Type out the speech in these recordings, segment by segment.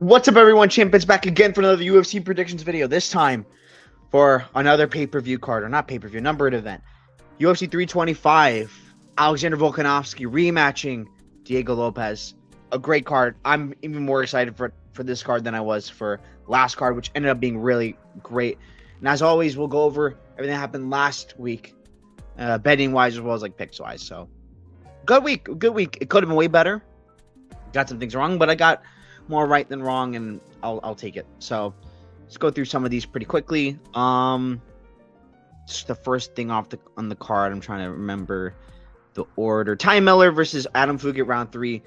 What's up, everyone? Champions back again for another UFC predictions video. This time for another pay-per-view card, or not pay-per-view, numbered event. UFC 325. Alexander Volkanovski rematching Diego Lopes. A great card. I'm even more excited for this card than I was for last card, which ended up being really great. And as always, we'll go over everything that happened last week, betting-wise as well as like picks-wise. So, good week. Good week. It could have been way better. Got some things wrong, but I got more right than wrong, and I'll take it. So let's go through some of these pretty quickly. Just the first thing on the card, I'm trying to remember the order. Ty Miller versus Adam Fugit, round 3.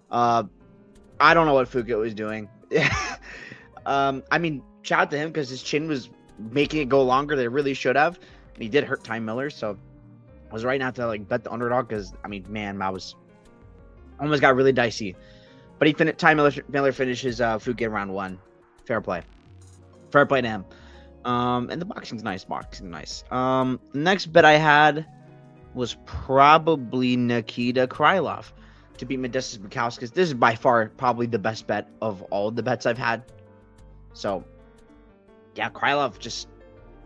I don't know what Fugit was doing. I mean, shout out to him because his chin was making it go longer than it really should have. And he did hurt Ty Miller, so I was right now to like bet the underdog because I mean, man, I was almost got really dicey. But Ty Miller finishes Fugit round 1. Fair play. Fair play to him. And the boxing's nice. The next bet I had was probably Nikita Krylov to beat Modestas Bukauskas. This is by far probably the best bet of all the bets I've had. So, yeah, Krylov just...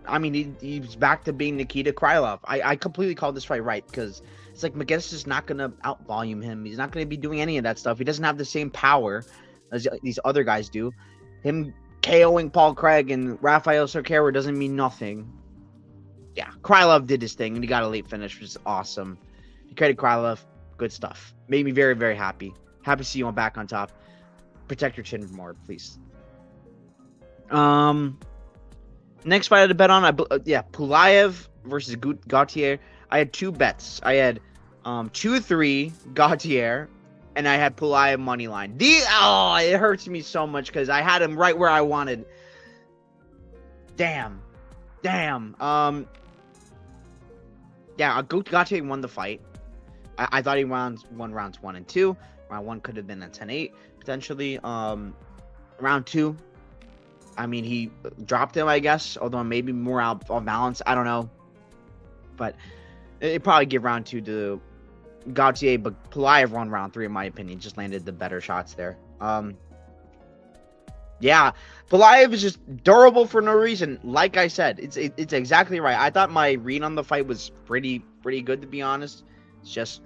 I mean, he's back to being Nikita Krylov. I completely called this fight right because it's like McGinnis is not going to out-volume him. He's not going to be doing any of that stuff. He doesn't have the same power as these other guys do. Him KOing Paul Craig and Rafael Cerqueira doesn't mean nothing. Yeah, Krylov did his thing, and he got a late finish, which is awesome. He created Krylov. Good stuff. Made me very, very happy. Happy to see you on back on top. Protect your chin more, please. Next fight I had to bet on, Pulaev versus Gautier. I had two bets. I had 2-3 Gautier, and I had Pulaev money line. It hurts me so much because I had him right where I wanted. Damn. Yeah, Gautier won the fight. I thought he won rounds 1 and 2. Round 1 could have been a 10-8 potentially. Round 2. I mean, he dropped him, I guess, although maybe more out of balance. I don't know. But it probably give round 2 to Gautier, but Pulaev won round 3, in my opinion. Just landed the better shots there. Yeah, Pulaev is just durable for no reason. Like I said, it's exactly right. I thought my read on the fight was pretty good, to be honest. It's just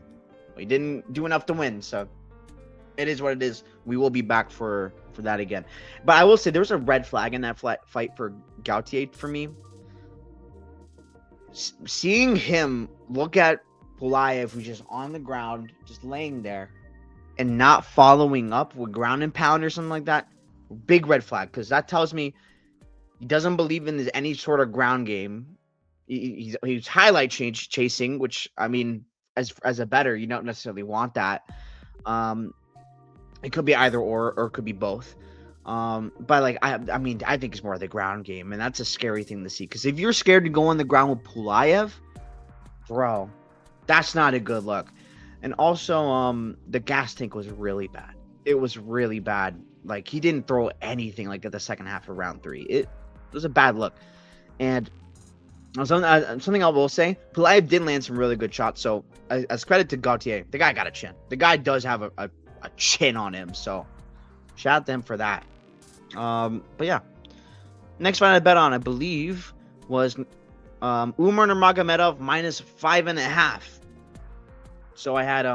we didn't do enough to win, so it is what it is. We will be back for that again. But I will say there was a red flag in that fight for Gautier for me. Seeing him look at Pulaev, who's just on the ground, just laying there, and not following up with ground and pound or something like that, big red flag, because that tells me he doesn't believe in any sort of ground game. He's highlight chasing, which, I mean, as a bettor, you don't necessarily want that. It could be either or it could be both. But like I mean, I think it's more the ground game, and that's a scary thing to see. Because if you're scared to go on the ground with Pulaev, bro, that's not a good look. And also, the gas tank was really bad. It was really bad. Like, he didn't throw anything like at the second half of round 3. It was a bad look. And something I will say, Pulaev did land some really good shots. So as credit to Gautier, the guy got a chin. The guy does have a chin on him, so shout out to him for that. But yeah, next fight I bet on, I believe, was Umar Nurmagomedov minus 5.5. So I had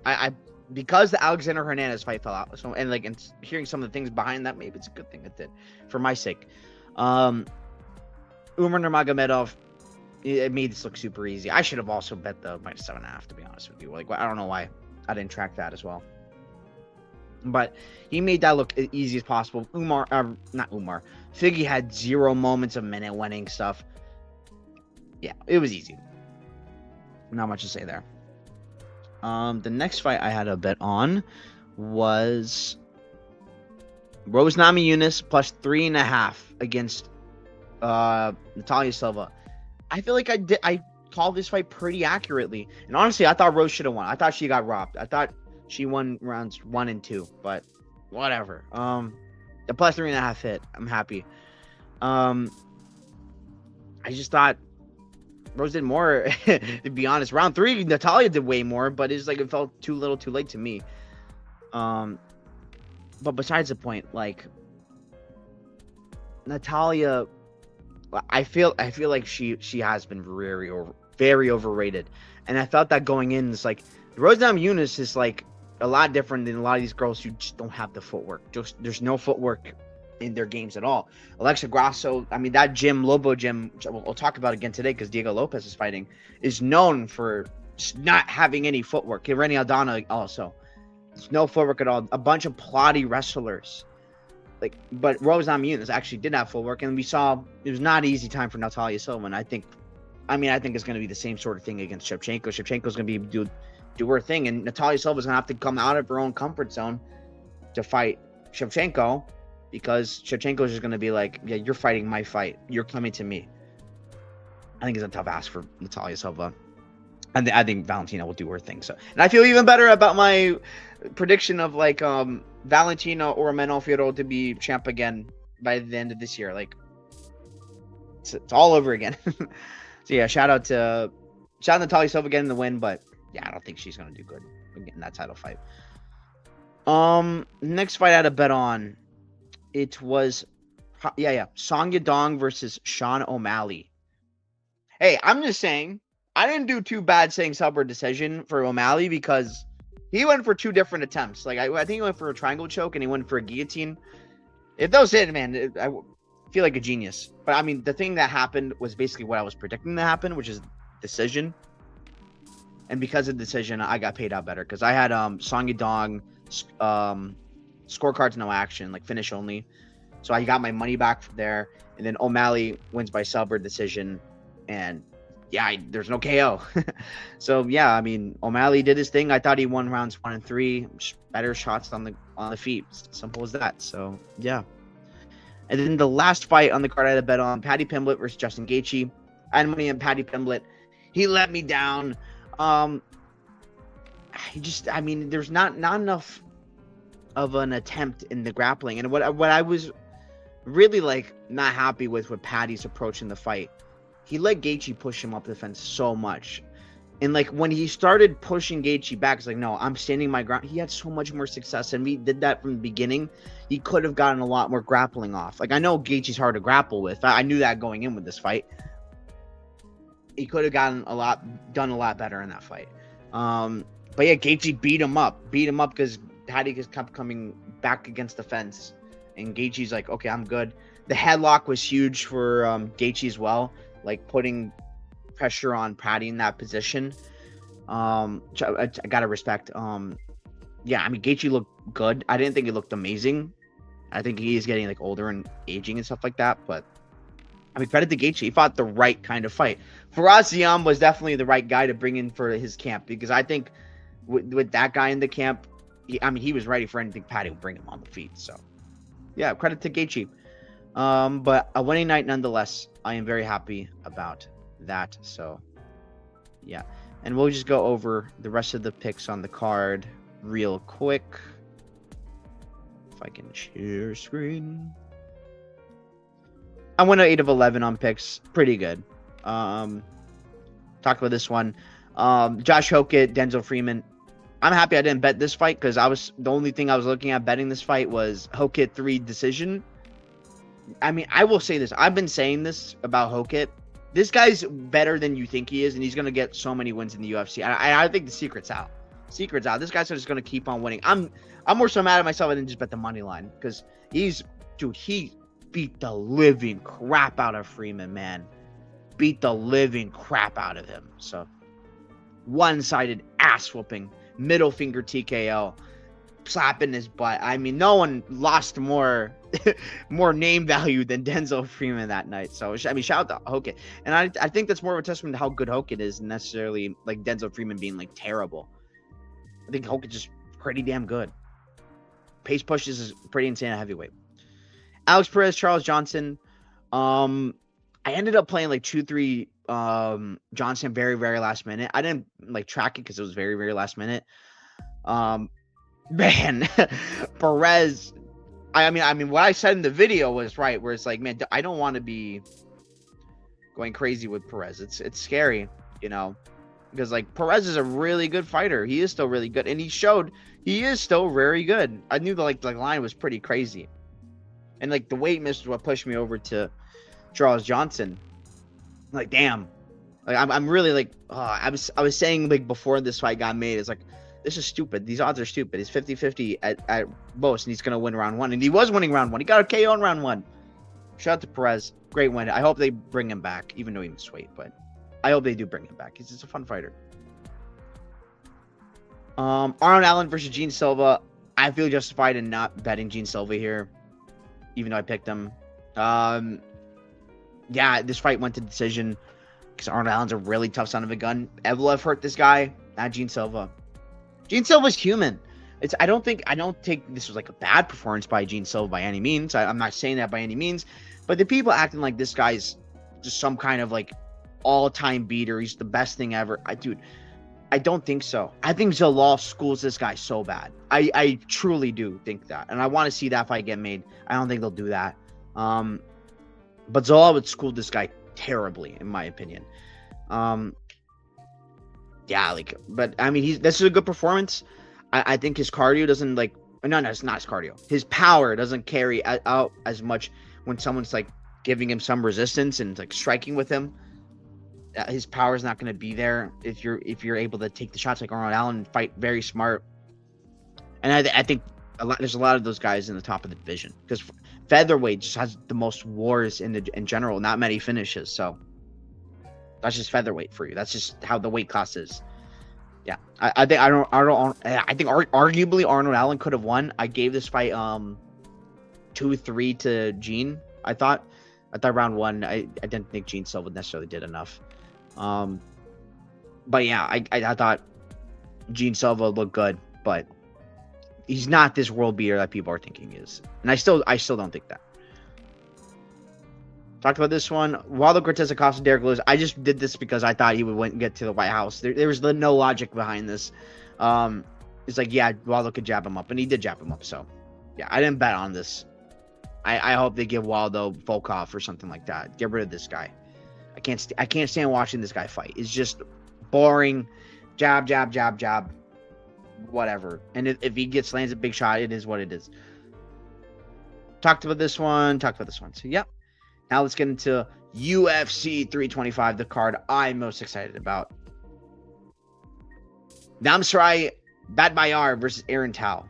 I because the Alexander Hernandez fight fell out, so and hearing some of the things behind that, maybe it's a good thing it did for my sake. Umar Nurmagomedov, it made this look super easy. I should have also bet the minus 7.5, to be honest with you. Like, I don't know why I didn't track that as well. But he made that look as easy as possible. Figgy had 0 moments of minute winning stuff. Yeah, it was easy. Not much to say there. The next fight I had a bet on was Rose Namajunas plus 3.5 against Natalia Silva. I feel like I called this fight pretty accurately, and honestly, I thought Rose should have won. I thought she got robbed. I thought she won rounds 1 and 2, but whatever. The plus 3.5 hit. I'm happy. I just thought Rose did more, to be honest. Round 3, Natalia did way more, but it's like it felt too little too late to me. but besides the point, like Natalia, I feel like she has been very overrated, and I felt that going in. It's like Rose Namajunas is like a lot different than a lot of these girls who just don't have the footwork. Just there's no footwork in their games at all. Alexa Grasso, I mean that gym, Lobo gym, which we'll talk about again today because Diego Lopes is fighting, is known for not having any footwork. Irene Aldana also, there's no footwork at all. A bunch of plotty wrestlers. Like, but Rose Namajunas actually did have full work, and we saw it was not an easy time for Natalia Silva. And I think it's going to be the same sort of thing against Shevchenko. Shevchenko's going to be do her thing, and Natalia Silva's going to have to come out of her own comfort zone to fight Shevchenko, because Shevchenko's just going to be like, yeah, you're fighting my fight. You're coming to me. I think it's a tough ask for Natalia Silva. And I think Valentina will do her thing. So, and I feel even better about my prediction of like Valentina or Menofiro to be champ again by the end of this year. Like it's all over again. So yeah, shout out Natalia Silva getting the win, but yeah, I don't think she's gonna do good in that title fight. Next fight I had a bet on. It was Song Yadong versus Sean O'Malley. Hey, I'm just saying, I didn't do too bad saying sub or decision for O'Malley because he went for two different attempts. Like I think he went for a triangle choke and he went for a guillotine. If those hit, man, I feel like a genius. But I mean, the thing that happened was basically what I was predicting to happen, which is decision. And because of the decision, I got paid out better because I had Song Yadong scorecards no action, like finish only. So I got my money back from there. And then O'Malley wins by sub or decision, and yeah, there's no KO. So yeah, I mean, O'Malley did his thing. I thought he won rounds 1 and 3. Better shots on the feet. Simple as that. So yeah. And then the last fight on the card I had a bet on, Paddy Pimblett versus Justin Gaethje. I had money on Paddy Pimblett. He let me down. There's not enough of an attempt in the grappling. And what I was really like not happy with Paddy's approach in the fight. He let Gaethje push him up the fence so much. And like when he started pushing Gaethje back, it's like, no, I'm standing my ground. He had so much more success, and we did that from the beginning. He could have gotten a lot more grappling off. Like I know Gaethje's hard to grapple with. I knew that going in with this fight. He could have done a lot better in that fight. But yeah, Gaethje beat him up because Paddy just kept coming back against the fence, and Gaethje's like, okay, I'm good. The headlock was huge for Gaethje as well. Like putting pressure on Paddy in that position. I gotta respect. Yeah, I mean Gaethje looked good. I didn't think he looked amazing. I think he is getting like older and aging and stuff like that. But I mean, credit to Gaethje. He fought the right kind of fight. Firas Ziam was definitely the right guy to bring in for his camp, because I think with that guy in the camp, he was ready for anything Paddy would bring him on the feet. So yeah, credit to Gaethje. But a winning night nonetheless. I am very happy about that. So yeah, and we'll just go over the rest of the picks on the card real quick. If I can share screen. I went 8 of 11 on picks. Pretty good. Talk about this one. Josh Hokett, Denzel Freeman. I'm happy I didn't bet this fight, because the only thing I was looking at betting this fight was Hokett 3 decision. I mean, I will say this. I've been saying this about Hokett. This guy's better than you think he is, and he's going to get so many wins in the UFC. I think the secret's out. This guy's just going to keep on winning. I'm more so mad at myself I didn't just bet the money line, because he beat the living crap out of Freeman, man. Beat the living crap out of him. So, one-sided ass whooping, middle finger TKO, slapping his butt. I mean, no one lost more name value than Denzel Freeman that night. So, I mean, shout out to Hokett. And I think that's more of a testament to how good Hokett is, than necessarily like Denzel Freeman being like terrible. I think Hokett's just pretty damn good. Pace pushes is pretty insane at heavyweight. Alex Perez, Charles Johnson. I ended up playing like 2-3 Johnson very, very last minute. I didn't like track it because it was very, very last minute. Man, Perez. I mean, what I said in the video was right, where it's like, man, I don't want to be going crazy with Perez. It's scary, because like Perez is a really good fighter. He is still really good, and he showed He is still very good. I knew the line was pretty crazy, and like the weight miss was what pushed me over to Charles Johnson. Like, damn. Like I'm really like I was saying like before this fight got made, it's like this is stupid. These odds are stupid. It's 50-50 at most, and he's gonna win round one. And he was winning round one. He got a KO in round one. Shout out to Perez. Great win. I hope they bring him back, even though he missed weight, but I hope they do bring him back. He's just a fun fighter. Arnold Allen versus Gene Silva. I feel justified in not betting Gene Silva here, even though I picked him. Yeah, this fight went to decision because Arnold Allen's a really tough son of a gun. Evloev hurt this guy, not Gene Silva. Gene Silva's human. I don't think this was like a bad performance by Gene Silva by any means. I'm not saying that by any means, but the people acting like this guy's just some kind of like all-time beater. He's the best thing ever. Dude, I don't think so. I think Zalal schools this guy so bad. I truly do think that, and I want to see that fight get made. I don't think they'll do that. But Zalal would school this guy terribly, in my opinion. Yeah, like, but I mean, this is a good performance. I think his cardio doesn't no, it's not his cardio. His power doesn't carry out as much when someone's like giving him some resistance and like striking with him. His power is not going to be there if you're able to take the shots like Arnold Allen and fight very smart. And I think there's a lot of those guys in the top of the division because featherweight just has the most wars in general, not many finishes. So that's just featherweight for you. That's just how the weight class is. Yeah, I think arguably Arnold Allen could have won. I gave this fight 2-3 to Gene. I thought round one. I didn't think Gene Silva necessarily did enough. But yeah, I thought Gene Silva looked good, but he's not this world beater that people are thinking he is. And I still don't think that. Talked about this one. Waldo Cortez Acosta, Derek Lewis. I just did this because I thought he would get to the White House. There was no logic behind this. It's like, yeah, Waldo could jab him up, and he did jab him up. So, yeah, I didn't bet on this. I hope they give Waldo Volkov or something like that. Get rid of this guy. I can't stand watching this guy fight. It's just boring. Jab, jab, jab, jab. Whatever. And if he lands a big shot, it is what it is. Talked about this one. So, yep. Now let's get into UFC 325, the card I'm most excited about. Namsarai Badbayar versus Aaron Tao.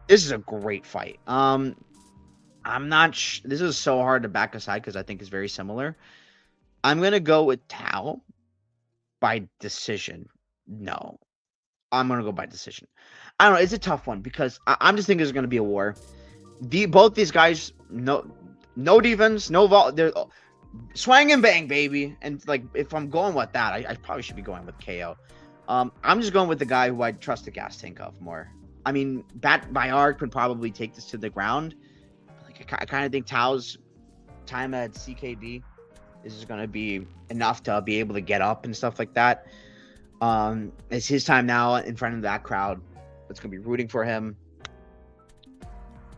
This is a great fight. I'm not. This is so hard to back aside because I think it's very similar. I'm gonna go with Tao by decision. No, I'm gonna go by decision. I don't know. It's a tough one because I'm just thinking there's gonna be a war. Both these guys, no defense, no vault. They're swang and bang, baby. And like, if I'm going with that, I probably should be going with KO. I'm just going with the guy who I trust the gas tank of more. I mean, Bayard could probably take this to the ground. Like, I kind of think Tao's time at CKD is going to be enough to be able to get up and stuff like that. It's his time now in front of that crowd that's going to be rooting for him.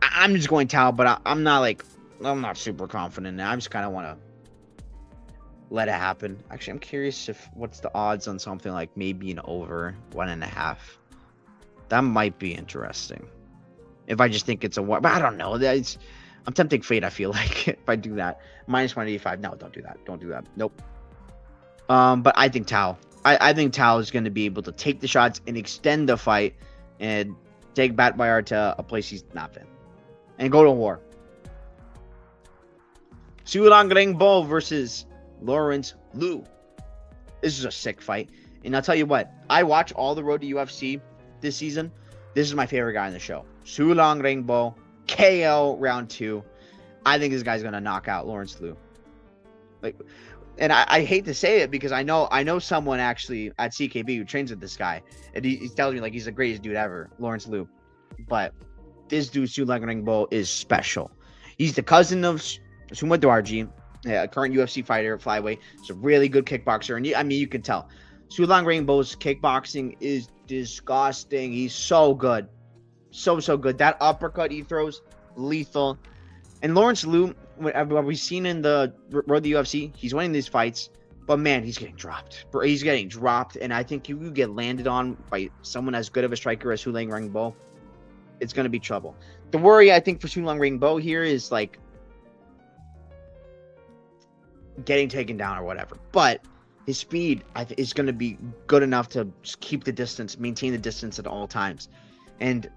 I'm just going Tao, but I'm not super confident. I just kind of want to let it happen. Actually, I'm curious what's the odds on something like maybe an over 1.5. That might be interesting. If I just think it's a what, but I don't know. I'm tempting fate. I feel like if I do that, -185. No, don't do that. Don't do that. Nope. But I think Tao. I think Tao is going to be able to take the shots and extend the fight and take Batbayar to a place he's not been and go to war. Sulang Rengbo versus Lawrence Liu. This is a sick fight. And I'll tell you what, I watch all the Road to UFC this season. This is my favorite guy in the show. Sulang Rengbo, KO round 2. I think this guy's going to knock out Lawrence Liu. Like, and I hate to say it because I know someone actually at CKB who trains with this guy. And he tells me like he's the greatest dude ever, Lawrence Liu. But this dude, Sulang Rengbo, is special. He's the cousin of Suma Dwarji, a current UFC fighter, flyweight. He's a really good kickboxer. And I mean, you can tell. Sulang Rengbo's kickboxing is disgusting. He's so good. So good. That uppercut he throws, lethal. And Lawrence Liu, what we've seen in the Road to UFC, he's winning these fights. But man, he's getting dropped. He's getting dropped. And I think you get landed on by someone as good of a striker as Sulang Rengbo. it's going to be trouble. The worry, I think, for Su Long Ring Bo here is like getting taken down or whatever. But his speed is going to be good enough to just keep the distance, maintain the distance at all times. And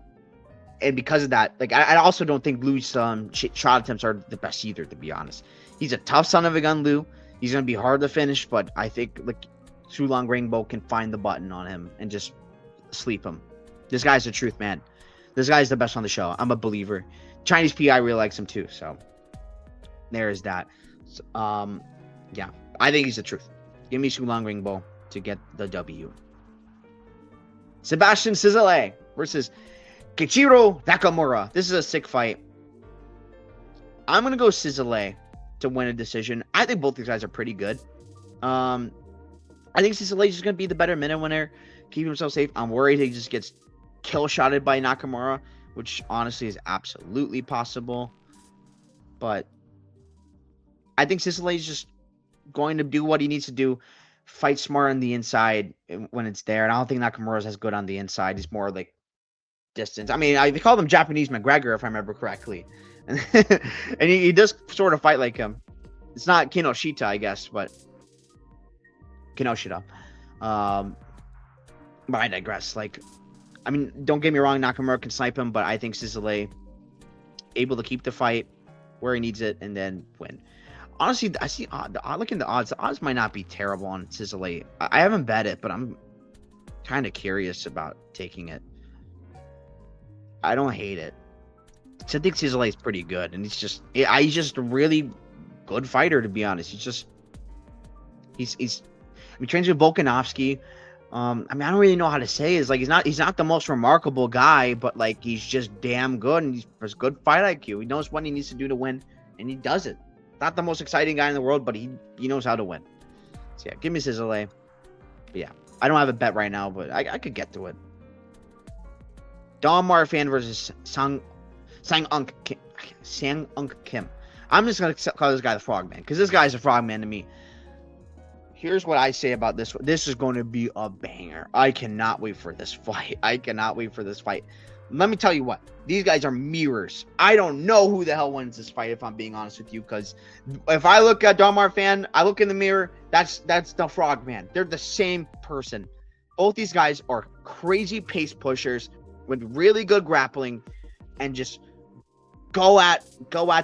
because of that, like I also don't think Lu's shot attempts are the best either, to be honest. He's a tough son of a gun, Lu. He's going to be hard to finish, but I think like Su Long Ring Bo can find the button on him and just sleep him. This guy's the truth, man. This guy's the best on the show. I'm a believer. Chinese PI really likes him too, so there is that. So, yeah, I think he's the truth. Give me Su Long Ring Bo to get the W. Sebastian Cizale versus Kichiro Nakamura. This is a sick fight. I'm going to go Cizale to win a decision. I think both these guys are pretty good. I think Cizale is just going to be the better minute winner, keep himself safe. I'm worried he just gets kill-shotted by Nakamura, which honestly is absolutely possible. But I think Cizale is just going to do what he needs to do, fight smart on the inside when it's there. And I don't think Nakamura's as good on the inside. He's more like distance. I mean, they call him Japanese McGregor, if I remember correctly. And he does sort of fight like him. It's not Kinoshita, I guess, but Kinoshita. But I digress. Like, I mean, don't get me wrong, Nakamura can snipe him, but I think Cizale able to keep the fight where he needs it and then win. Honestly, I see looking at the odds. The odds might not be terrible on Cizale. I haven't bet it, but I'm kind of curious about taking it. I don't hate it. So I think Cizale is pretty good, and he's just a really good fighter, to be honest. He trains with Volkanovski. I mean, I don't really know how to say it. It's like he's not the most remarkable guy, but like he's just damn good, and he's good fight IQ. He knows what he needs to do to win, and he does it. Not the most exciting guy in the world, but he knows how to win. So yeah, give me Cizale. But yeah, I don't have a bet right now, but I could get to it. Don Marfan versus Sang-Unk Kim. I'm just gonna call this guy the Frogman because this guy's a Frogman to me. Here's what I say about this one. This is going to be a banger. I cannot wait for this fight. Let me tell you what. These guys are mirrors. I don't know who the hell wins this fight, if I'm being honest with you, because if I look at Don Marfan, I look in the mirror, that's the Frogman. They're the same person. Both these guys are crazy pace pushers with really good grappling and just go at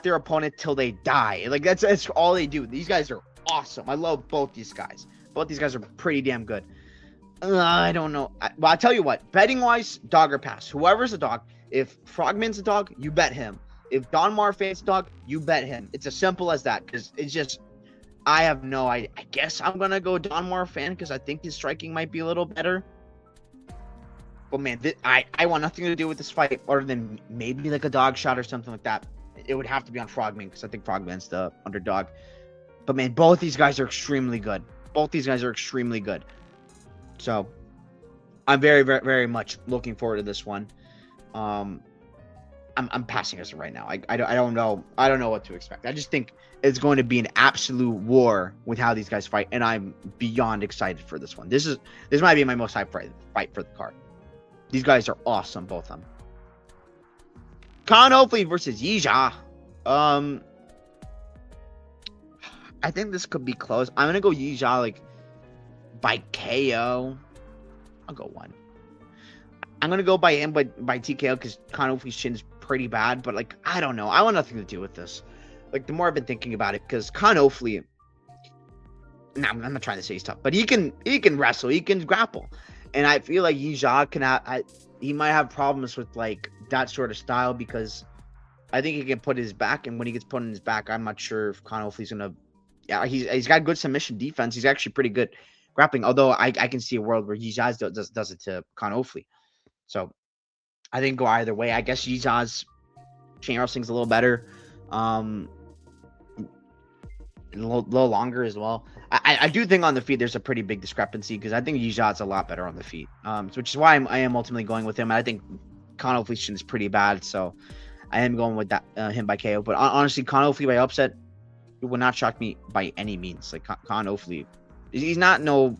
their opponent till they die. Like that's all they do. These guys are awesome. I love both these guys. Both these guys are pretty damn good. I don't know. Well, I'll tell you what. Betting wise, dog or pass. Whoever's a dog. If Frogman's a dog, you bet him. If Don Marfan's a dog, you bet him. It's as simple as that. Because it's just, I have no idea. I guess I'm gonna go Don Marfan because I think his striking might be a little better. But man, I want nothing to do with this fight other than maybe like a dog shot or something like that. It would have to be on Frogman because I think Frogman's the underdog. But man, both these guys are extremely good. So I'm very, very, very much looking forward to this one. I'm passing this right now. I don't know what to expect. I just think it's going to be an absolute war with how these guys fight, and I'm beyond excited for this one. This might be my most hyped fight for the card. These guys are awesome, both of them. Khan Oakley versus Yija. I think this could be close. I'm gonna go Yija like by KO. I'll go one. I'm gonna go by him, but by TKO because Khan Oakley's chin's pretty bad. But like, I don't know. I want nothing to do with this. Like, the more I've been thinking about it, because Khan Oakley. No, I'm not trying to say he's tough, but he can wrestle, he can grapple, and I feel like Yija can. He might have problems with like that sort of style because I think he can put his back, and when he gets put in his back, I'm not sure if Khan Oakley's gonna. Yeah, he's got good submission defense. He's actually pretty good grappling. Although I can see a world where Yija does it to Khan Oakley. So I think go either way. I guess Yija's chain wrestling's a little better, a little longer as well. I do think on the feet there's a pretty big discrepancy because I think Yija's a lot better on the feet, which is why I am ultimately going with him. And I think Khan Oakley's chin is pretty bad, so I am going with that him by KO. But honestly, Khan Oakley by upset. It would not shock me by any means. Like Khan Oakley, he's not no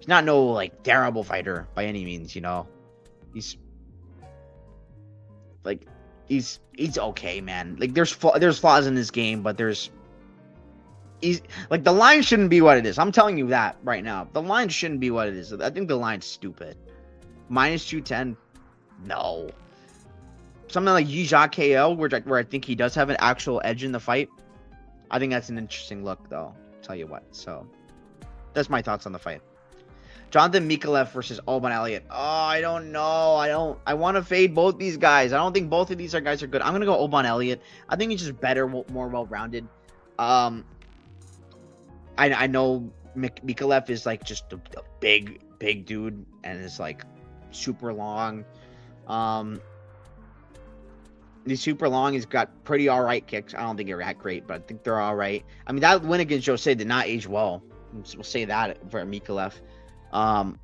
like terrible fighter by any means. You know, Like, he's okay, man. Like, there's flaws in his game, but he's like, the line shouldn't be what it is. I'm telling you that right now. The line shouldn't be what it is. I think the line's stupid. Minus 210, no. Something like Yijia KO, where I think he does have an actual edge in the fight. I think that's an interesting look, though. I'll tell you what. So, that's my thoughts on the fight. Jonathan Mikalev versus Alban Elliott. Oh, I don't know. I want to fade both these guys. I don't think both of these guys are good. I'm gonna go Alban Elliott. I think he's just better, more well-rounded. I know Mikalev is like just a big dude and is like super long. He's super long. He's got pretty all right kicks. I don't think they're that great, but I think they're all right. I mean, that win against Jose did not age well. We'll say that for Mikalev. Alban,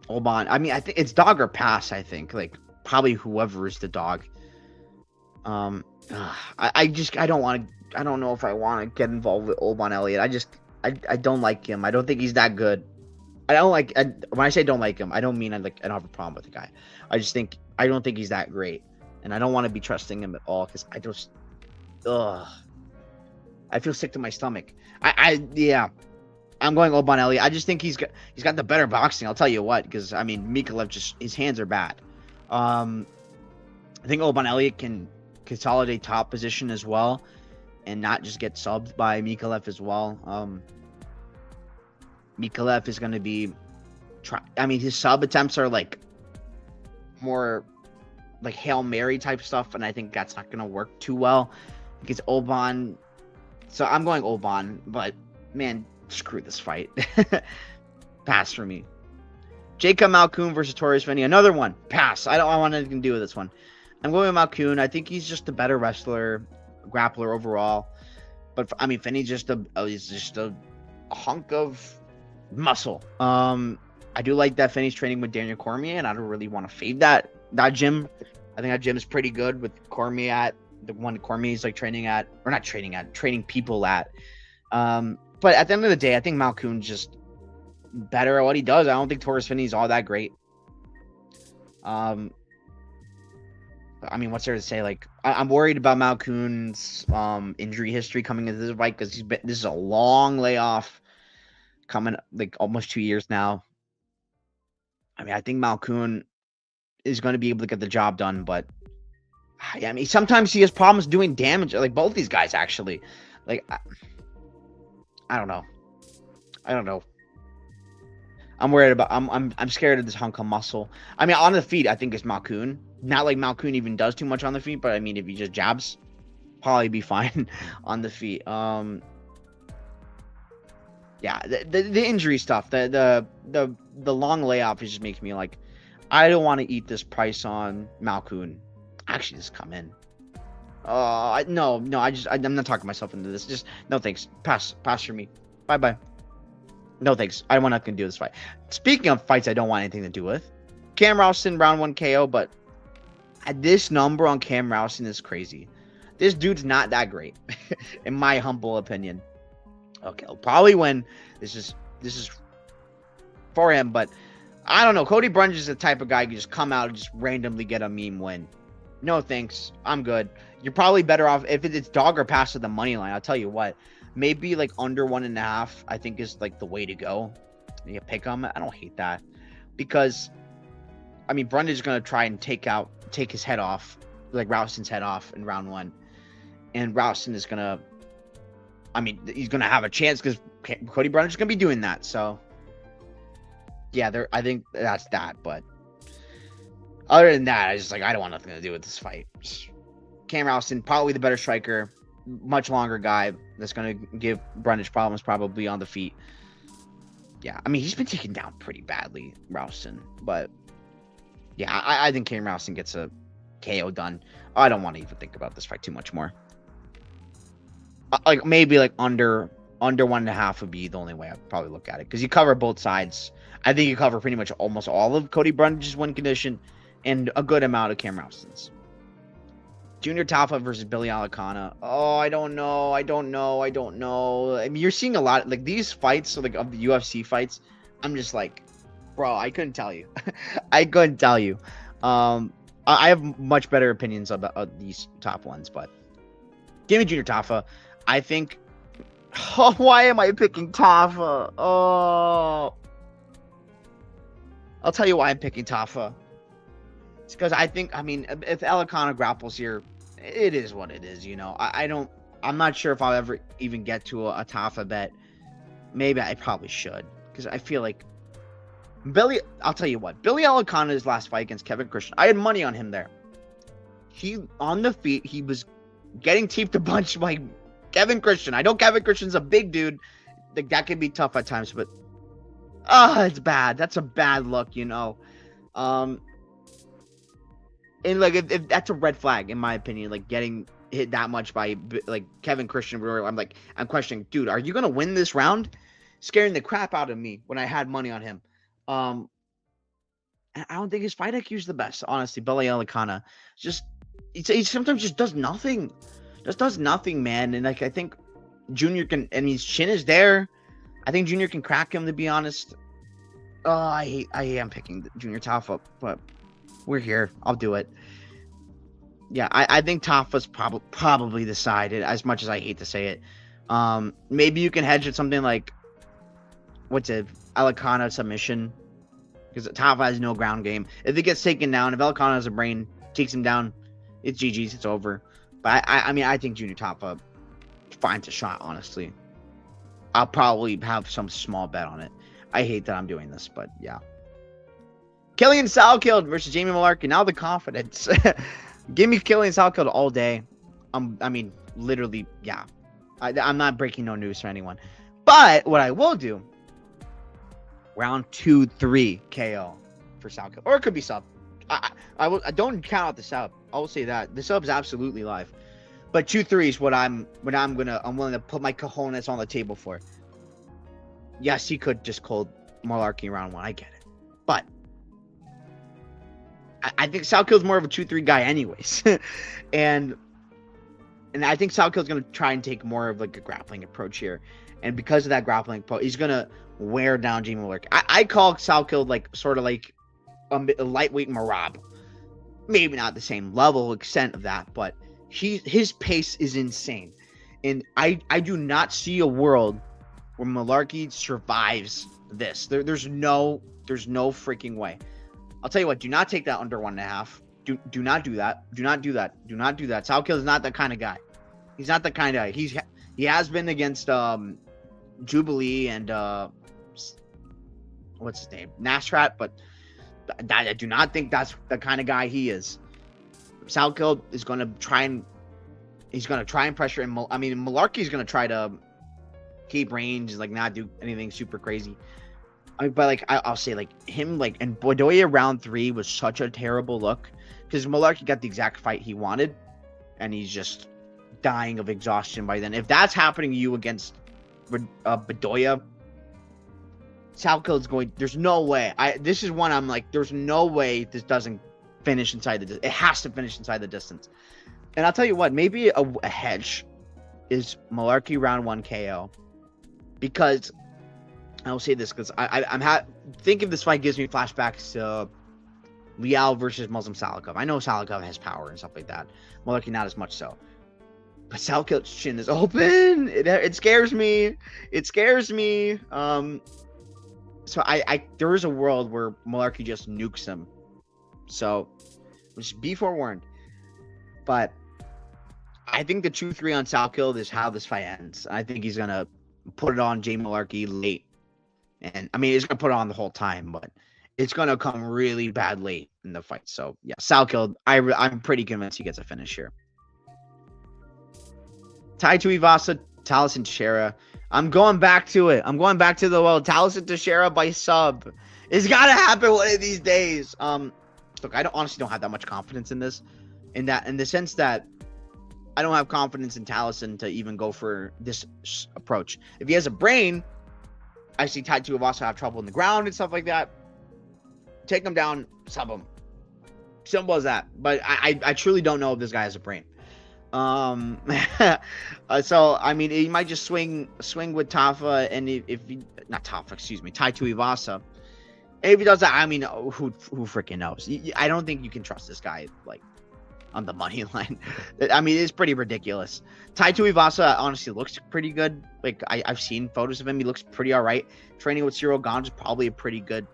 I mean, I think it's dog or pass. I think like probably whoever is the dog. I don't want to. I don't know if I want to get involved with Alban Elliott. I don't like him. I don't think he's that good. When I say don't like him, I don't mean I don't have a problem with the guy. I don't think he's that great, and I don't want to be trusting him at all because I feel sick to my stomach. Yeah. I'm going Alban Elliott. I just think he's got the better boxing. I'll tell you what, because I mean Mikalev his hands are bad. I think Alban Elliott can consolidate top position as well, and not just get subbed by Mikalev as well. Mikalev is going to be, his sub attempts are like more like Hail Mary type stuff, and I think that's not going to work too well against Alban. So I'm going Alban, but man, screw this fight. Pass for me. Jacob Malkoun versus Torres Finney. Another one. Pass. I want anything to do with this one. I'm going with Malkoun. I think he's just a better wrestler, grappler overall. But I mean, Finney's just a hunk of muscle. I do like that Finney's training with Daniel Cormier, and I don't really want to fade that gym. I think that gym is pretty good with Cormier at the one Cormier's like training people at. But at the end of the day, I think Malkoun's just better at what he does. I don't think Torres Finney's all that great. I mean, what's there to say? Like, I'm worried about Malkoun's injury history coming into this fight because this is a long layoff coming, like almost 2 years now. I mean, I think Malkoun is going to be able to get the job done, but I mean, sometimes he has problems doing damage. Like both these guys, actually. Like, I don't know. I'm worried about. I'm scared of this hunk of muscle. I mean, on the feet, I think it's Malkoun. Not like Malkoun even does too much on the feet, but I mean, if he just jabs, probably be fine on the feet. Yeah, the injury stuff, the long layoff just makes me like, I don't want to eat this price on Malkoun. Actually, just come in. No, I'm not talking myself into this. Just no thanks. Pass for me. Bye. No thanks. I want nothing to do with this fight. Speaking of fights I don't want anything to do with, Cam Ralston round 1 KO, but at this number on Cam Ralston is crazy. This dude's not that great, in my humble opinion. Okay, he'll probably win. This is for him, but I don't know. Cody Brundage is the type of guy who can just come out and just randomly get a meme win. No thanks. I'm good. You're probably better off if it's dog or pass to the money line. I'll tell you what. Maybe like under 1.5, I think is like the way to go. You pick him. I don't hate that because, I mean, Brundage is gonna try and take his head off, like Ralston's head off in round 1, and Ralston is gonna. I mean, he's gonna have a chance because Cody Brundage is gonna be doing that. So, yeah, I think that's that. But other than that, I don't want nothing to do with this fight. Cam Ralston, probably the better striker, much longer guy that's going to give Brundage problems probably on the feet. Yeah, I mean, he's been taken down pretty badly, Ralston. But, yeah, I think Cam Ralston gets a KO done. I don't want to even think about this fight too much more. Like, maybe, like, under 1.5 would be the only way I'd probably look at it. Because you cover both sides. I think you cover pretty much almost all of Cody Brundage's win condition and a good amount of Cam Ralston's. Junior Tafa versus Billy Alicana. Oh, I don't know. I mean, you're seeing a lot like these fights, like of the UFC fights. I'm just like, bro, I couldn't tell you. I couldn't tell you. I have much better opinions about these top ones, but give me Junior Tafa. I think. Oh, why am I picking Tafa? Oh, I'll tell you why I'm picking Tafa. It's because I think, I mean, if Alicana grapples here, it is what it is, you know. I'm not sure if I'll ever even get to a Tafa bet. Maybe I probably should, because I feel like I'll tell you what, Billy Alicana's last fight against Kevin Christian, I had money on him there. He, on the feet, he was getting teeped a bunch by Kevin Christian. I know Kevin Christian's a big dude. Like, that can be tough at times, but it's bad. That's a bad look, you know. And like, if that's a red flag in my opinion, like getting hit that much by like Kevin Christian, where I'm questioning, dude, are you gonna win this round? Scaring the crap out of me when I had money on him. I don't think his fight IQ is the best, honestly. Billy Alicana, just he sometimes just does nothing. Just does nothing, man. And like, I think Junior can, and his chin is there. I think Junior can crack him, to be honest. I am picking Junior Tafa, but we're here. I'll do it. Yeah, I think Tafa's probably the side, as much as I hate to say it. Maybe you can hedge at something like, what's it, Alicana submission, because Tafa has no ground game. If it gets taken down, if Alicana has a brain, takes him down, it's GG's, it's over. But I mean, I think Junior Tafa finds a shot, honestly. I'll probably have some small bet on it. I hate that I'm doing this, but yeah. Killian Salkild versus Jamie Mullarkey. Now the confidence. Give me Killian Salkild all day. I mean, literally, yeah. I'm not breaking no news for anyone. But what I will do, round 2-3 KO for Salkild. Or it could be sub. I don't count out the sub. I will say that. The sub's absolutely live. But 2-3 is what I'm willing to put my cojones on the table for. Yes, he could just cold Mullarkey round 1. I get it. But I think Salkild's more of a 2-3 guy anyways. and I think Salkild's going to try and take more of like a grappling approach here. And because of that grappling approach, he's going to wear down Jamie Mullarkey. I call Salkild like sort of like a lightweight Marab. Maybe not the same level extent of that, but his pace is insane. And I do not see a world where Mullarkey survives this. There's no freaking way. I'll tell you what, do not take that under 1.5. Do not do that. Do not do that. Do not do that. Salkild is not that kind of guy. He's not the kind of guy. He has been against Jubilee and what's his name? Nasrat, but I do not think that's the kind of guy he is. Salkild is going to try and pressure him. I mean, Mullarkey is going to try to keep range, like not do anything super crazy. I mean, but like I'll say like him, like, and Bedoya round 3 was such a terrible look because Mullarkey got the exact fight he wanted, and he's just dying of exhaustion by then. If that's happening to you against Bedoya, Salkild's going. There's no way. This is one I'm like, there's no way this doesn't finish inside the. It has to finish inside the distance. And I'll tell you what, maybe a hedge is Mullarkey round 1 KO, because I will say this because I'm thinking this fight gives me flashbacks to Liao versus Muslim Salikov. I know Salikov has power and stuff like that. Mullarkey not as much so. But Salikov's chin is open. It scares me. It scares me. So there is a world where Mullarkey just nukes him. So just be forewarned. But I think the 2-3 on Salkild is how this fight ends. I think he's gonna put it on Jamie Mullarkey late. And I mean, he's gonna put it on the whole time, but it's gonna come really bad late in the fight. So yeah, Salkild, I'm pretty convinced he gets a finish here. Tai Tuivasa, Talison Teixeira. I'm going back to it. I'm going back to the well. Talison Teixeira by sub. It's gotta happen one of these days. Look, I honestly don't have that much confidence in this, in the sense that I don't have confidence in Talison to even go for this approach. If he has a brain, I see Tai Tuivasa have trouble in the ground and stuff like that. Take him down, sub him. Simple as that. But I truly don't know if this guy has a brain. So I mean, he might just swing with Tafa, and if he, not Tafa, excuse me, Tai Tuivasa, If he does that, I mean, who freaking knows? I don't think you can trust this guy like on the money line. I mean, it's pretty ridiculous. Tai Tuivasa honestly looks pretty good. Like I've seen photos of him. He looks pretty all right. Training with Cyril Gane is probably a pretty good.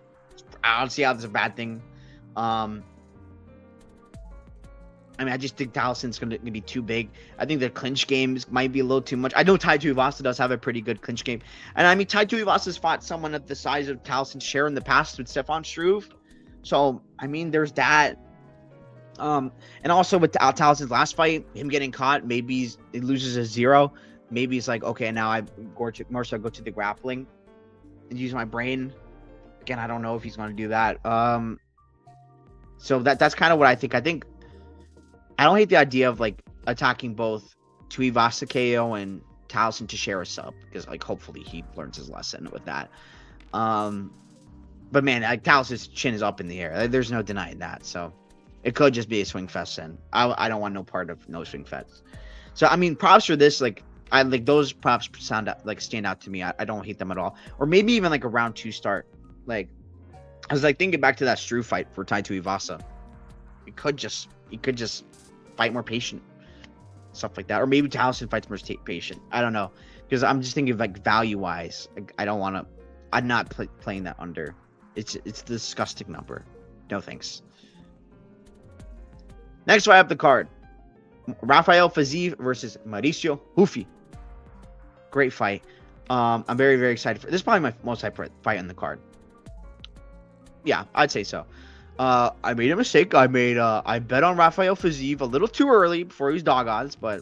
I don't see how that's a bad thing. I mean, I just think Talison's going to be too big. I think the clinch games might be a little too much. I know Tai Tuivasa does have a pretty good clinch game. And I mean, Tai Tuivasa's fought someone at the size of Talison's share in the past with Stefan Struve. So, I mean, there's that. And also with Talison's last fight, him getting caught, maybe he loses a 0. Maybe he's like, okay, now I more so go to the grappling and use my brain. Again, I don't know if he's going to do that. So that's kind of what I think. I don't hate the idea of like attacking both Tuivasa KO and Talison Teixeira sub, because like hopefully he learns his lesson with that. But man, like Talison's chin is up in the air. There's no denying that. So it could just be a swing fest. And I don't want no part of no swing fest. So I mean, props for this. Like I like those props stand out to me. I don't hate them at all. Or maybe even like a round 2 start. Like I was like thinking back to that Struve fight for Tai Tuivasa. He could just fight more patient, stuff like that. Or maybe Talison fights more patient. I don't know, because I'm just thinking of like value wise. Like, I don't want to. I'm not playing that under. It's a disgusting number. No thanks. Next fight up the card: Rafael Fiziev versus Mauricio Hufi. Great fight. I'm very, very excited for this. Is probably my most hyped fight on the card. Yeah, I'd say so. I made a mistake. I bet on Rafael Fiziev a little too early before he was dog odds, but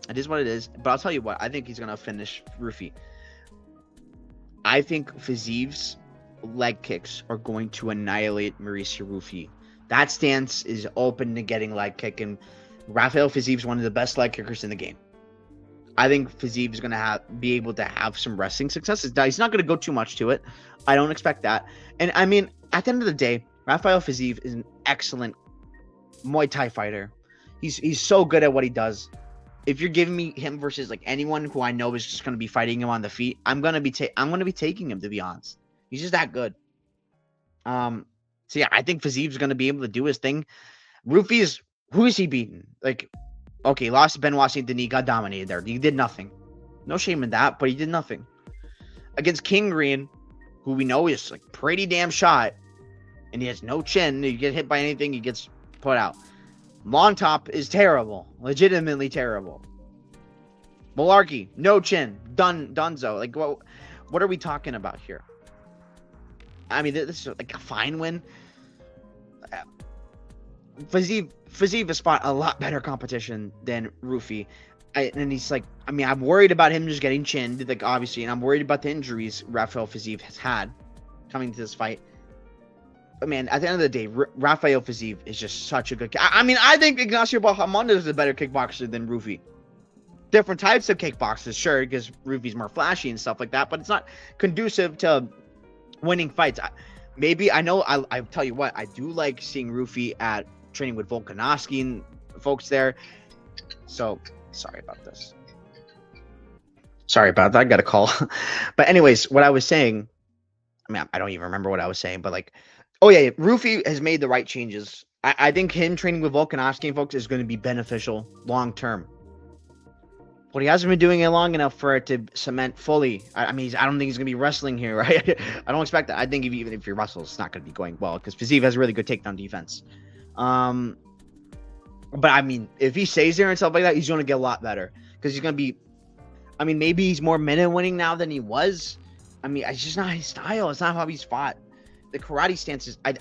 it is what it is. But I'll tell you what, I think he's gonna finish Rufi. I think Fiziev's leg kicks are going to annihilate Mauricio Rufi. That stance is open to getting leg kick, and Rafael Fiziev's one of the best leg kickers in the game. I think Fiziev is gonna be able to have some wrestling success. He's not gonna go too much to it. I don't expect that. And I mean, at the end of the day, Rafael Fiziev is an excellent Muay Thai fighter. He's so good at what he does. If you're giving me him versus like anyone who I know is just going to be fighting him on the feet, I'm gonna be taking him, to be honest. He's just that good. So yeah, I think Fiziev's going to be able to do his thing. Who is he beating? Like, okay, lost to Ben Washington, he got dominated there. He did nothing. No shame in that, but he did nothing. Against King Green, who we know is like pretty damn shot, and he has no chin. You get hit by anything, he gets put out. Montop is terrible. Legitimately terrible. Malarkey, no chin. Dunzo. Like, what are we talking about here? I mean, this is like a fine win. Fiziev has fought a lot better competition than Rufi. And he's like, I mean, I'm worried about him just getting chinned, like, obviously, and I'm worried about the injuries Rafael Fiziev has had coming to this fight. But man, at the end of the day, Rafael Fiziev is just such a good. I mean, I think Ignacio Bahamondes is a better kickboxer than Rufi. Different types of kickboxers, sure, because Rufi's more flashy and stuff like that, but it's not conducive to winning fights. I tell you what, I do like seeing Rufi at training with Volkanovski and folks there. So sorry about this. Sorry about that. I got a call. But anyways, what I was saying, I mean, I don't even remember what I was saying, but like, oh yeah, Rufi has made the right changes. I think him training with Volkanovski and folks is going to be beneficial long term. But he hasn't been doing it long enough for it to cement fully. I mean, I don't think he's going to be wrestling here, right? I don't expect that. I think even if he wrestles, it's not going to be going well, because Fiziev has a really good takedown defense. But I mean, if he stays there and stuff like that, he's going to get a lot better, because he's going to be. I mean, maybe he's more minute winning now than he was. I mean, it's just not his style. It's not how he's fought. The karate stances. I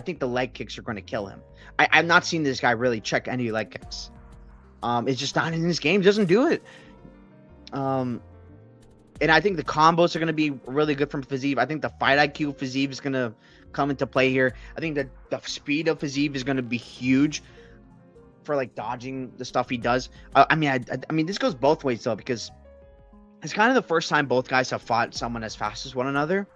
think the leg kicks are going to kill him. I've not seen this guy really check any leg kicks. It's just not in his game. He doesn't do it. And I think the combos are going to be really good from Fiziev. I think the fight IQ of Fiziev is going to come into play here. I think that the speed of Fiziev is going to be huge for like dodging the stuff he does. I mean, this goes both ways though, because it's kind of the first time both guys have fought someone as fast as one another.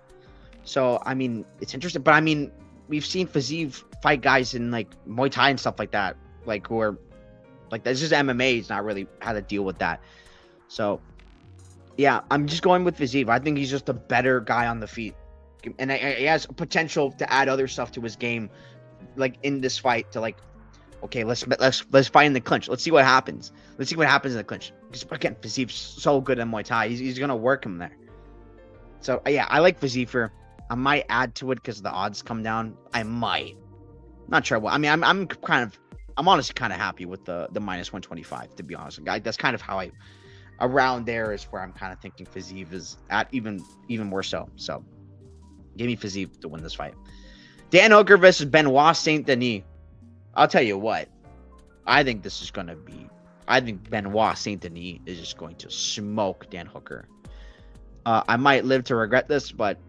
So I mean, it's interesting. But I mean, we've seen Fiziev fight guys in like Muay Thai and stuff like that, like who are like, that's just MMA. He's not really how to deal with that. So yeah, I'm just going with Fiziev. I think he's just a better guy on the feet. and he has potential to add other stuff to his game, like in this fight. To like, okay, let's fight in the clinch. Let's see what happens. Let's see what happens in the clinch. Because again, Fiziv's so good in Muay Thai. He's gonna work him there. So yeah, I like Fiziev. I might add to it because the odds come down. I might. Not sure what. I mean, I'm honestly kind of happy with the minus 125, to be honest. That's kind of how around there is where I'm kind of thinking Fiziev is at, even more so. So give me Fiziev to win this fight. Dan Hooker versus Benoit Saint Denis. I'll tell you what. I think Benoit Saint Denis is just going to smoke Dan Hooker. I might live to regret this, but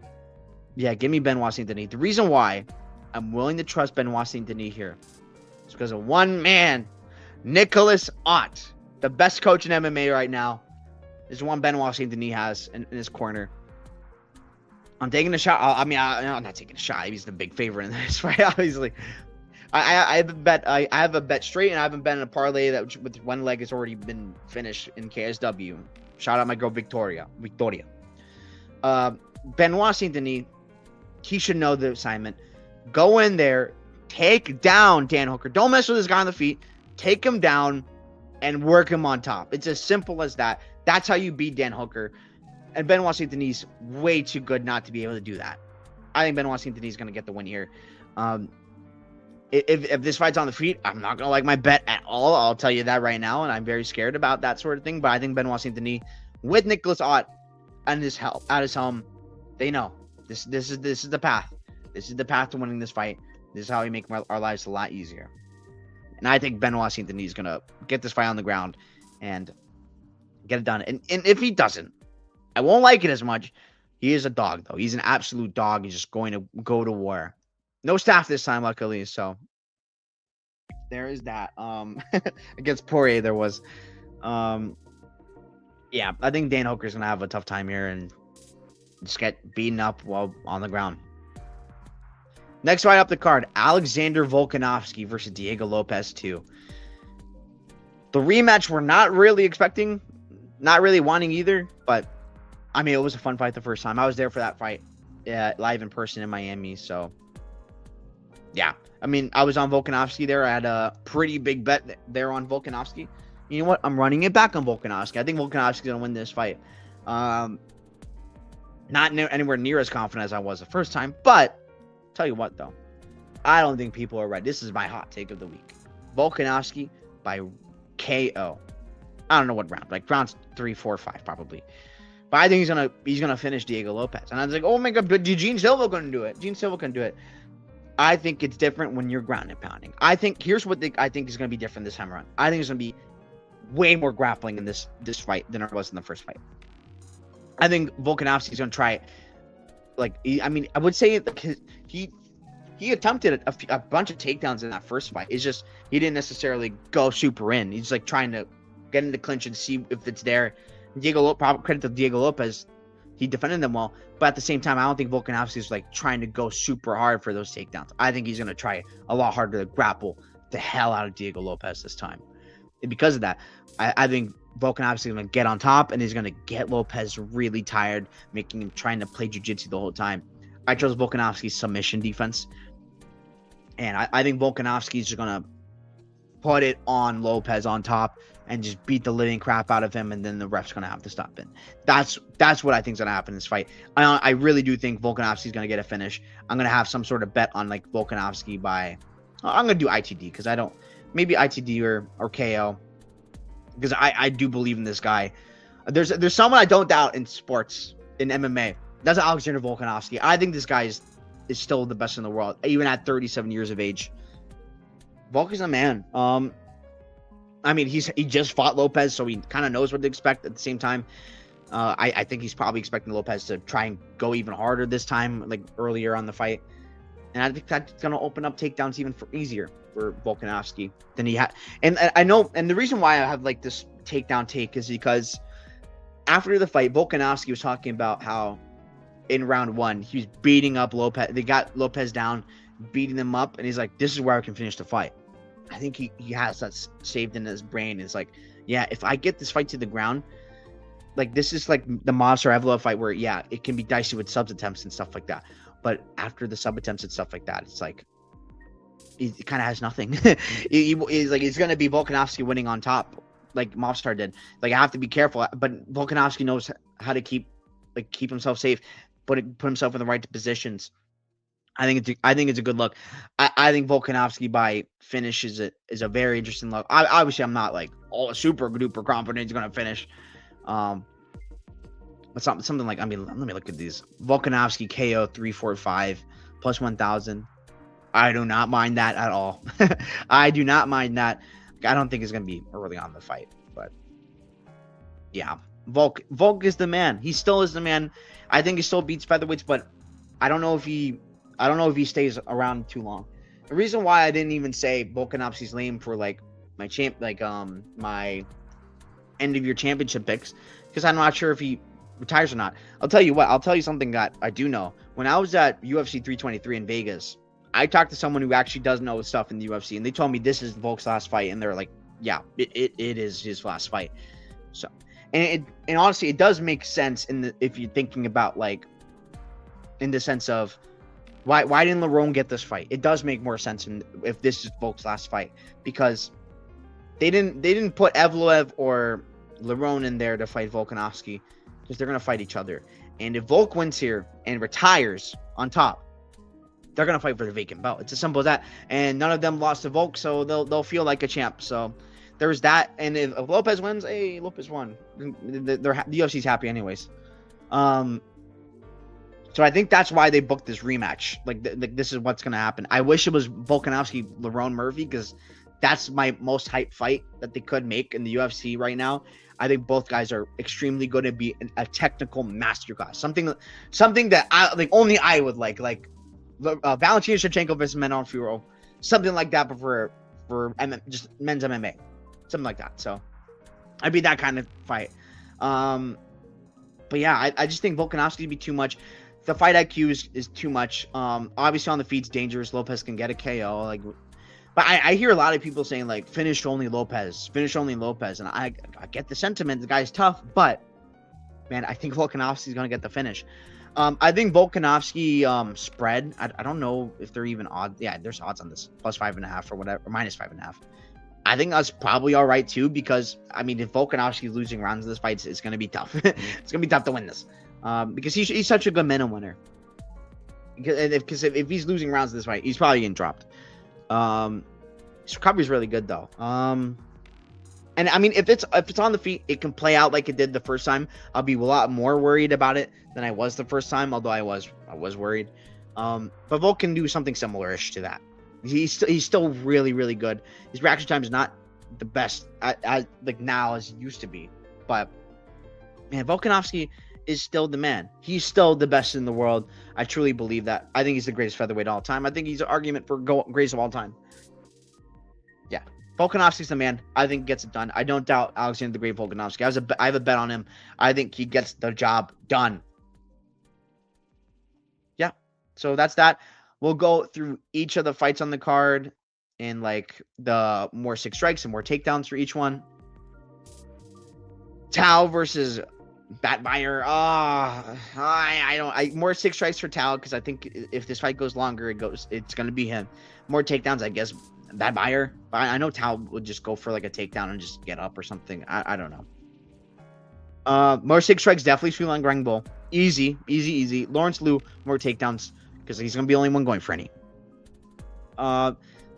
yeah, give me Benoit Saint Denis. The reason why I'm willing to trust Benoit Saint Denis here is because of one man, Nicholas Ott, the best coach in MMA right now, is the one Benoit Saint Denis has in his corner. I'm taking a shot. I'm not taking a shot. He's the big favorite in this fight, obviously. I have a bet straight, and I haven't bet in a parlay that with one leg has already been finished in KSW. Shout out my girl Victoria. Benoit Saint Denis, he should know the assignment. Go in there, take down Dan Hooker. Don't mess with this guy on the feet. Take him down and work him on top. It's as simple as that. That's how you beat Dan Hooker. And Benoit Saint Denis way too good not to be able to do that. I think Benoit Saint Denis is going to get the win here. If this fight's on the feet, I'm not going to like my bet at all. I'll tell you that right now, and I'm very scared about that sort of thing. But I think Benoit Saint Denis with Nicholas Ott and his help at his helm, they know this is the path. This is the path to winning this fight. This is how we make our lives a lot easier. And I think Benoit Saint Denis is going to get this fight on the ground and get it done. And if he doesn't, I won't like it as much. He is a dog, though. He's an absolute dog. He's just going to go to war. No staff this time, luckily. So there is that. Against Poirier, there was. Yeah, I think Dan Hooker's going to have a tough time here and just get beaten up while on the ground. Next fight up the card, Alexander Volkanovski versus Diego Lopes 2. The rematch we're not really expecting, not really wanting either, but I mean, it was a fun fight the first time. I was there for that fight live in person in Miami, so yeah. I mean, I was on Volkanovski there. I had a pretty big bet there on Volkanovski. You know what? I'm running it back on Volkanovski. I think Volkanovski's going to win this fight. Not anywhere near as confident as I was the first time, but tell you what, though. I don't think people are ready. This is my hot take of the week. Volkanovski by KO. I don't know what round. Like rounds 3, 4, 5 probably. But I think he's gonna finish Diego Lopes. And I was like, oh my god, but Gene Silva couldn't do it. Gene Silva couldn't do it. I think it's different when you're ground and pounding. I think here's what I think is gonna be different this time around. I think there's gonna be way more grappling in this fight than there was in the first fight. I think Volkanovski's gonna try it. Like, I would say he attempted a bunch of takedowns in that first fight. It's just he didn't necessarily go super in. He's like trying to get in the clinch and see if it's there. Credit to Diego Lopes, he defended them well, but at the same time, I don't think Volkanovski is like trying to go super hard for those takedowns. I think he's gonna try a lot harder to grapple the hell out of Diego Lopes this time. And because of that, I think Volkanovski is gonna get on top and he's gonna get Lopes really tired, making him trying to play jiu-jitsu the whole time. I chose Volkanovski's submission defense, and I think Volkanovski is just gonna put it on Lopes on top and just beat the living crap out of him, and then the ref's gonna have to stop it. That's what I think is gonna happen in this fight. I really do think Volkanovski is gonna get a finish. I'm gonna have some sort of bet on like Volkanovski by. I'm gonna do ITD because I don't. Maybe ITD or KO because I do believe in this guy. There's someone I don't doubt in sports in MMA. That's Alexander Volkanovski. I think this guy is still the best in the world, even at 37 years of age. Volk is a man. I mean, he just fought Lopes, so he kind of knows what to expect at the same time. I think he's probably expecting Lopes to try and go even harder this time, like earlier on the fight. And I think that's going to open up takedowns even easier for Volkanovski than he had. And I know, and the reason why I have like this takedown take is because after the fight, Volkanovski was talking about how in round 1, he was beating up Lopes. They got Lopes down, beating them up, and he's like, this is where I can finish the fight. I think he has that saved in his brain. It's like, yeah, if I get this fight to the ground, like this is like the Monster Evloev fight where yeah, it can be dicey with sub attempts and stuff like that. But after the sub attempts and stuff like that, it's like it kind of has nothing. It's like it's gonna be Volkanovski winning on top, like Mobstar did. Like I have to be careful, but Volkanovski knows how to keep himself safe, put himself in the right positions. I think it's a good look. I think Volkanovski by finish is a very interesting look. Obviously I'm not like all super duper confident he's gonna finish. But something like, I mean, let me look at these. Volkanovski KO 345 plus 1,000. I do not mind that at all. I do not mind that. I don't think it's gonna be early on in the fight, but yeah, Volk is the man. He still is the man. I think he still beats featherweights, but I don't know if he stays around too long. The reason why I didn't even say Volkanovski's lame for like my end of year championship picks, because I'm not sure if he retires or not. I'll tell you what. I'll tell you something that I do know. When I was at UFC 323 in Vegas, I talked to someone who actually does know stuff in the UFC, and they told me this is Volk's last fight, and they're like, yeah, it is his last fight. So, and honestly, it does make sense if you're thinking about like, in the sense of why didn't Lerone get this fight? It does make more sense if this is Volk's last fight, because they didn't put Evloev or Lerone in there to fight Volkanovski, because they're gonna fight each other. And if Volk wins here and retires on top, they're gonna fight for the vacant belt. It's as simple as that. And none of them lost to Volk, so they'll feel like a champ. So there's that. And if Lopez wins, hey, Lopez won. The UFC's happy anyways. So I think that's why they booked this rematch. Like this is what's gonna happen. I wish it was Volkanovski, Lerone Murphy, because that's my most hype fight that they could make in the UFC right now. I think both guys are extremely going to be a technical masterclass. Something that I like only I would like Valentina Shevchenko versus Manon Fiorot, something like that, but for just men's MMA, something like that. So I'd be that kind of fight. But yeah, I just think Volkanovski would be too much. The fight IQ is too much. Obviously on the feet's dangerous. Lopez can get a KO. Like, but I hear a lot of people saying like finish only Lopez, and I get the sentiment. The guy's tough, but man, I think Volkanovski's gonna get the finish. I think Volkanovski spread. I don't know if they're even odds. Yeah, there's odds on this, plus 5.5 or whatever, or minus 5.5. I think that's probably all right too, because I mean, if Volkanovski's losing rounds in this fight, it's gonna be tough. It's gonna be tough to win this, because he's such a good minimum winner. Because if he's losing rounds in this fight, he's probably getting dropped. His recovery is really good though. And I mean, if it's on the feet, it can play out like it did the first time. I'll be a lot more worried about it than I was the first time, although I was worried. But Volk can do something similar-ish to that. He's still really, really good. His reaction time is not the best like now as it used to be, but man, Volkanovski is still the man. He's still the best in the world. I truly believe that. I think he's the greatest featherweight of all time. I think he's an argument for greatest of all time. Yeah, Volkanovski's the man. I think gets it done. I don't doubt Alexander the Great Volkanovski. I have a bet on him. I think he gets the job done. Yeah, so that's that. We'll go through each of the fights on the card and like the more 6 strikes and more takedowns for each one. Tao versus Batmeyer. More 6 strikes for Tao, because I think if this fight goes longer, it's gonna be him. More takedowns, I guess. Batmeyer. I know Tao would just go for like a takedown and just get up or something. I don't know. More 6 strikes, definitely Shulan Grangbol. Easy. Lawrence Liu, more takedowns, because he's gonna be the only one going for any.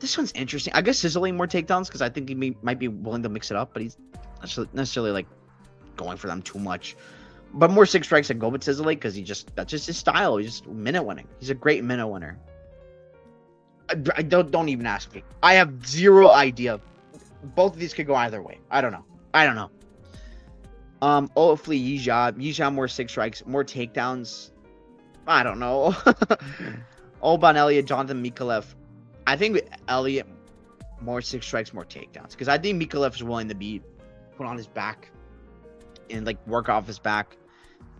This one's interesting. I guess Sizzling more takedowns, because I think he might be willing to mix it up, but he's not necessarily like going for them too much. But more 6 strikes, I go with Sizzling, because that's just his style. He's just minute winning. He's a great minute winner. I don't even ask me. I have zero idea. Both of these could go either way. I don't know. Hopefully Yijia more 6 strikes, more takedowns. I don't know. Oban Elliott, Jonathan Mikalev. I think with Elliott, more 6 strikes, more takedowns, because I think Mikalev is willing to be put on his back and like work off his back.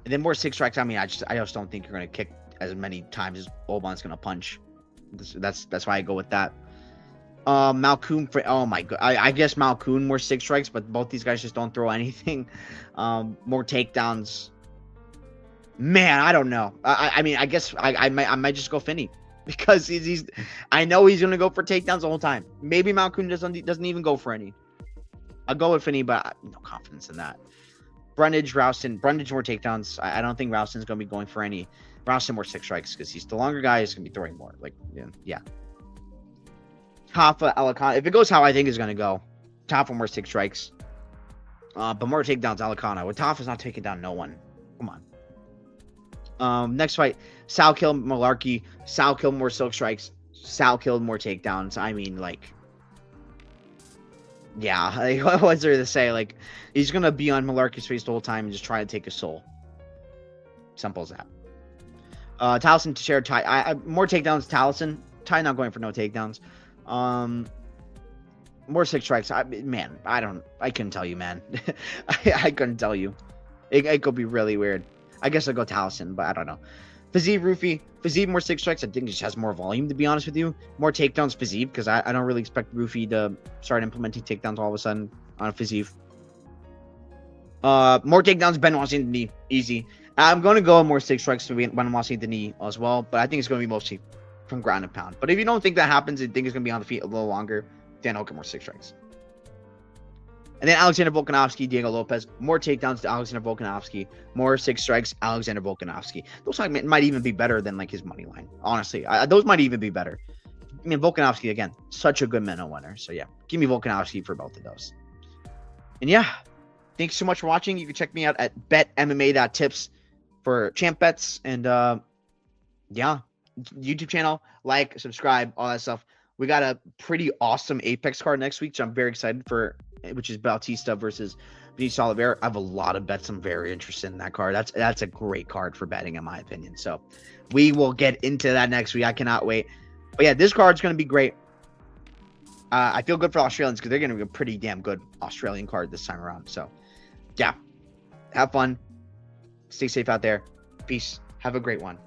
And then more 6 strikes. I mean, I just don't think you're gonna kick as many times as Oban's gonna punch. That's why I go with that. Malkoon for oh my god, I guess Malkoon more six strikes, but both these guys just don't throw anything. More takedowns. Man, I don't know. I mean, I guess I might just go Finney because he's I know he's gonna go for takedowns the whole time. Maybe Malkoon doesn't even go for any. I'll go with Finney, but no confidence in that. Brundage, Rouston, Brundage more takedowns. I don't think Rouston's gonna be going for any. Rouston more six strikes because he's the longer guy. He's gonna be throwing more. Like yeah. Tafa, Alicana. If it goes how I think it's gonna go, Tafa more six strikes. But more takedowns, Alicana. With Tafa's not taking down no one. Come on. Next fight, Sal kill Malarkey. Sal kill more silk strikes. Sal killed more takedowns. I mean, like, yeah. Like, what was there to say? Like, he's gonna be on Malarkey's face the whole time and just try to take his soul. Simple as that. Taliesin to share Ty. More takedowns. Taliesin. Ty not going for no takedowns. More six strikes. I couldn't tell you, man. I couldn't tell you. It could be really weird. I guess I'll go Taliesin, but I don't know. Fiziev, Rufy. Fiziev more six strikes. I think he just has more volume, to be honest with you. More takedowns, Fiziev, because I don't really expect Rufy to start implementing takedowns all of a sudden on a Fiziev. More takedowns, Ben Washington, easy. I'm going to go more six strikes to Ben Washington as well, but I think it's going to be mostly from ground and pound. But if you don't think that happens, you think it's going to be on the feet a little longer, then I'll get more six strikes. And then Alexander Volkanovski, Diego Lopes. More takedowns to Alexander Volkanovski. More six strikes, Alexander Volkanovski. Those might even be better than like his money line. Honestly, those might even be better. I mean, Volkanovski, again, such a good minnow winner. So yeah, give me Volkanovski for both of those. And yeah, thanks so much for watching. You can check me out at betmma.tips for champ bets. And yeah, YouTube channel, like, subscribe, all that stuff. We got a pretty awesome Apex card next week, so I'm very excited for, which is Bautista versus Benicio Oliveira. I have a lot of bets. I'm very interested in that card. That's a great card for betting, in my opinion. So we will get into that next week. I cannot wait. But yeah, this card's going to be great. I feel good for Australians because they're going to be a pretty damn good Australian card this time around. So yeah, have fun. Stay safe out there. Peace. Have a great one.